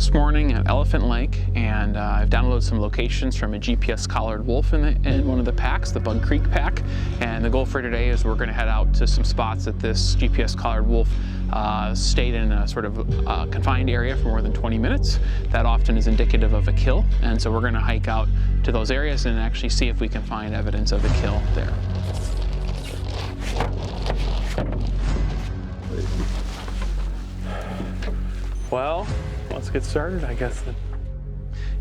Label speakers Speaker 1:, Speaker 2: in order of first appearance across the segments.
Speaker 1: this morning at Elephant Lake, and I've downloaded some locations from a GPS collared wolf in one of the packs, the Bug Creek pack. And the goal for today is we're going to head out to some spots that this GPS collared wolf stayed in a sort of confined area for more than 20 minutes. That often is indicative of a kill, and so we're going to hike out to those areas and actually see if we can find evidence of a kill there. Well, let's get started, I guess.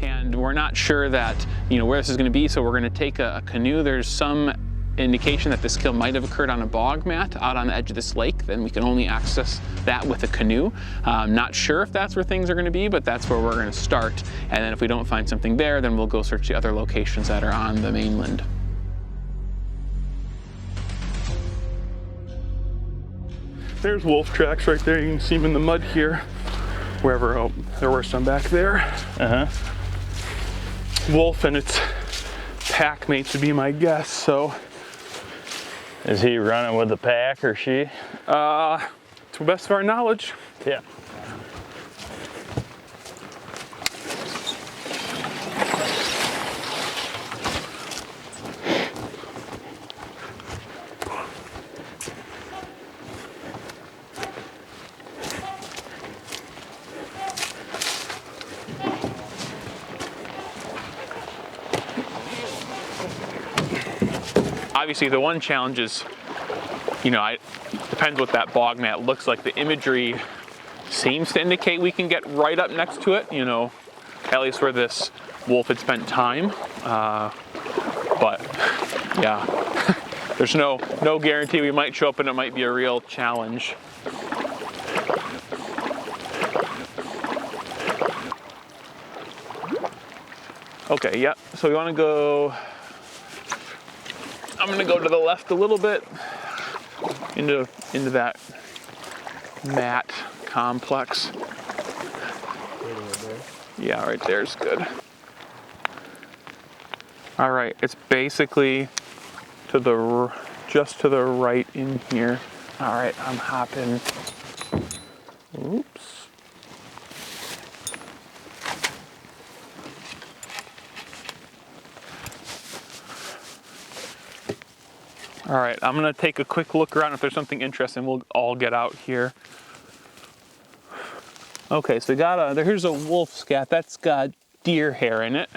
Speaker 1: And we're not sure that, where this is going to be, so we're going to take a canoe. There's some indication that this kill might have occurred on a bog mat out on the edge of this lake. Then we can only access that with a canoe. Not sure if that's where things are going to be, but that's where we're going to start. And then if we don't find something there, then we'll go search the other locations that are on the mainland.
Speaker 2: There's wolf tracks right there. You can see them in the mud here. Wherever, oh, there were some back there. Wolf and its pack mates would be my guess, so.
Speaker 3: Is he running with the pack or she?
Speaker 2: To the best of our knowledge.
Speaker 3: Yeah.
Speaker 1: Obviously, the one challenge is, depends what that bog mat looks like. The imagery seems to indicate we can get right up next to it, at least where this wolf had spent time. But yeah, there's no guarantee. We might show up and it might be a real challenge. Okay, yeah, so we want to go. I'm gonna go to the left a little bit into that mat complex. Yeah, right there's good. All right, it's basically just to the right in here. All right, I'm hopping. Oops. All right, I'm gonna take a quick look around. If there's something interesting, we'll all get out here. Okay, so here's a wolf scat. That's got deer hair in it.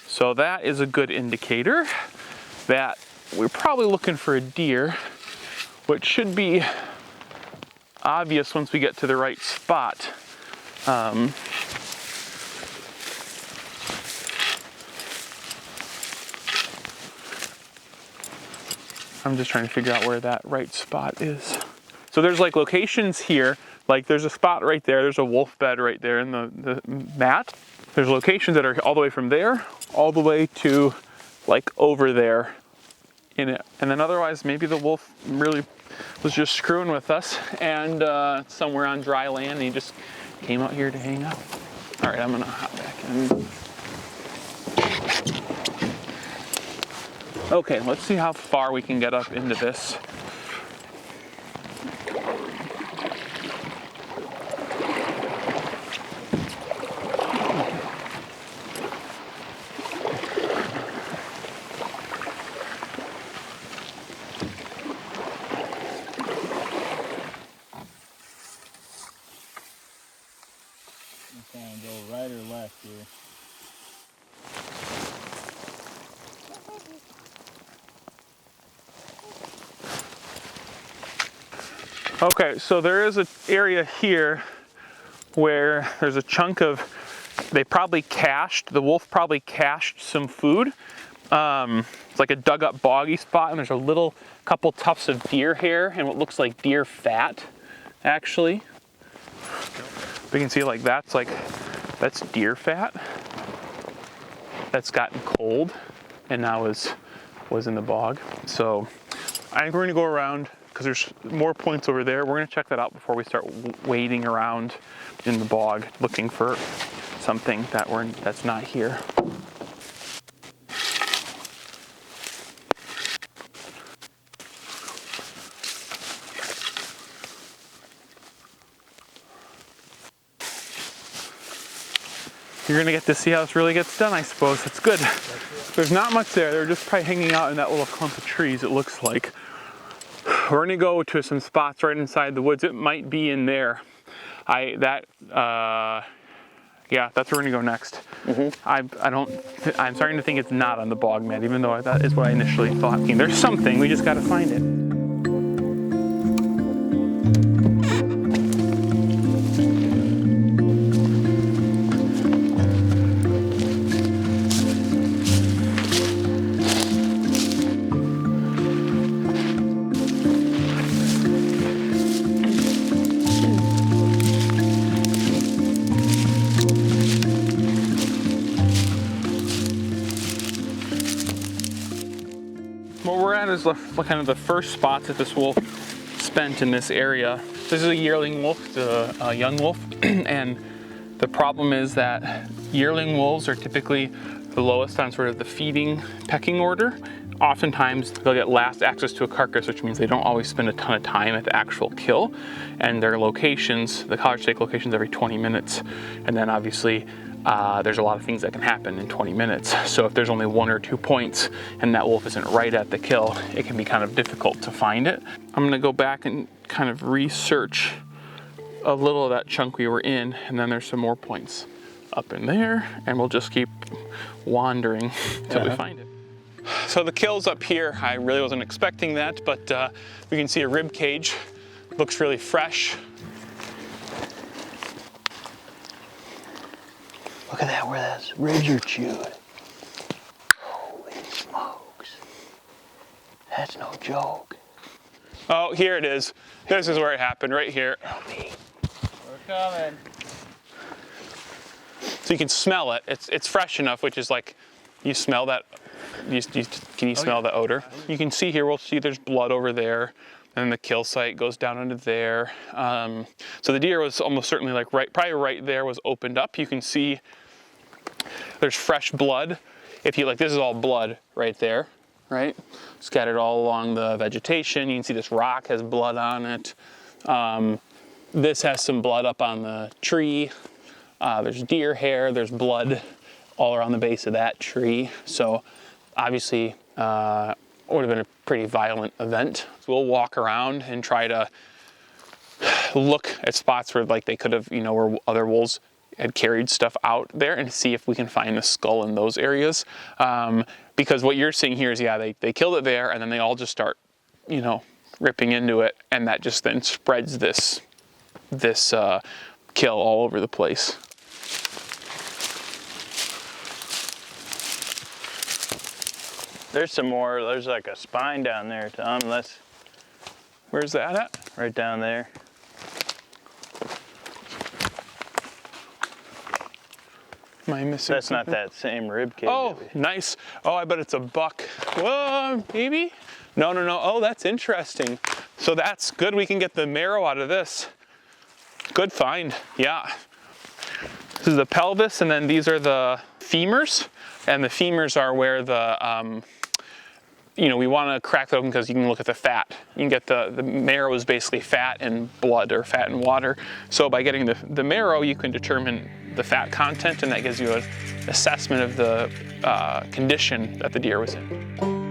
Speaker 1: So that is a good indicator that we're probably looking for a deer, which should be obvious once we get to the right spot. I'm just trying to figure out where that right spot is. So there's like locations here, like there's a spot right there, there's a wolf bed right there in the mat. There's locations that are all the way from there, all the way to like over there in it. And then otherwise, maybe the wolf really was just screwing with us and somewhere on dry land and he just came out here to hang out. All right, I'm gonna hop back in. Okay, let's see how far we can get up into this.
Speaker 3: Okay, go right or left here.
Speaker 2: Okay, so there is an area here where there's a chunk of, the wolf probably cached some food. It's like a dug up boggy spot and there's a couple tufts of deer hair and what looks like deer fat, actually. We can see like that's deer fat that's gotten cold and now was in the bog. So I think we're gonna go around because there's more points over there. We're gonna check that out before we start wading around in the bog looking for something that's not here.
Speaker 1: you're gonna get to see how this really gets done, I suppose. That's good. There's not much there. They're just probably hanging out in that little clump of trees, it looks like. We're gonna go to some spots right inside the woods. It might be in there. Yeah, that's where we're gonna go next. I'm starting to think it's not on the bog mat, even though that is what I initially thought. There's something, we just gotta find it. What we're at is kind of the first spots that this wolf spent in this area. This is a yearling wolf, a young wolf, and the problem is that yearling wolves are typically the lowest on sort of the feeding pecking order. Oftentimes they'll get last access to a carcass, which means they don't always spend a ton of time at the actual kill, and their locations, the college stake locations, every 20 minutes, and then obviously there's a lot of things that can happen in 20 minutes. So if there's only 1 or 2 points and that wolf isn't right at the kill, it can be kind of difficult to find it. I'm gonna go back and kind of research a little of that chunk we were in, and then there's some more points up in there, and we'll just keep wandering until we find it. So the kill's up here. I really wasn't expecting that, but we can see a rib cage. Looks really fresh.
Speaker 3: Look at that, where those ribs are chewed. Holy smokes. That's no joke.
Speaker 1: Oh, here it is. This is where it happened, right here.
Speaker 3: We're coming.
Speaker 1: So you can smell it. It's fresh enough, which is like, you smell that. Can you smell the odor? You can see here, we'll see there's blood over there. And the kill site goes down into there. So the deer was almost certainly like probably right there was opened up. You can see there's fresh blood. If you like, this is all blood right there, right? Scattered all along the vegetation. You can see this rock has blood on it. This has some blood up on the tree. There's deer hair, there's blood all around the base of that tree. So obviously, would have been a pretty violent event. So we'll walk around and try to look at spots where like they could have, where other wolves had carried stuff out there, and see if we can find the skull in those areas. Because what you're seeing here is, yeah, they killed it there, and then they all just start, ripping into it, and that just then spreads this kill all over the place.
Speaker 3: There's some more, there's like a spine down there, Tom.
Speaker 1: Where's that at?
Speaker 3: Right down there.
Speaker 1: Am I missing
Speaker 3: That's
Speaker 1: something?
Speaker 3: not that same rib cage.
Speaker 1: Oh, nice. Oh, I bet it's a buck. Whoa, maybe? No. Oh, that's interesting. So that's good. We can get the marrow out of this. Good find. Yeah. This is the pelvis, and then these are the femurs. And the femurs are where the, we want to crack it open because you can look at the fat. You can get the marrow is basically fat and blood, or fat and water. So by getting the marrow, you can determine the fat content, and that gives you an assessment of the condition that the deer was in.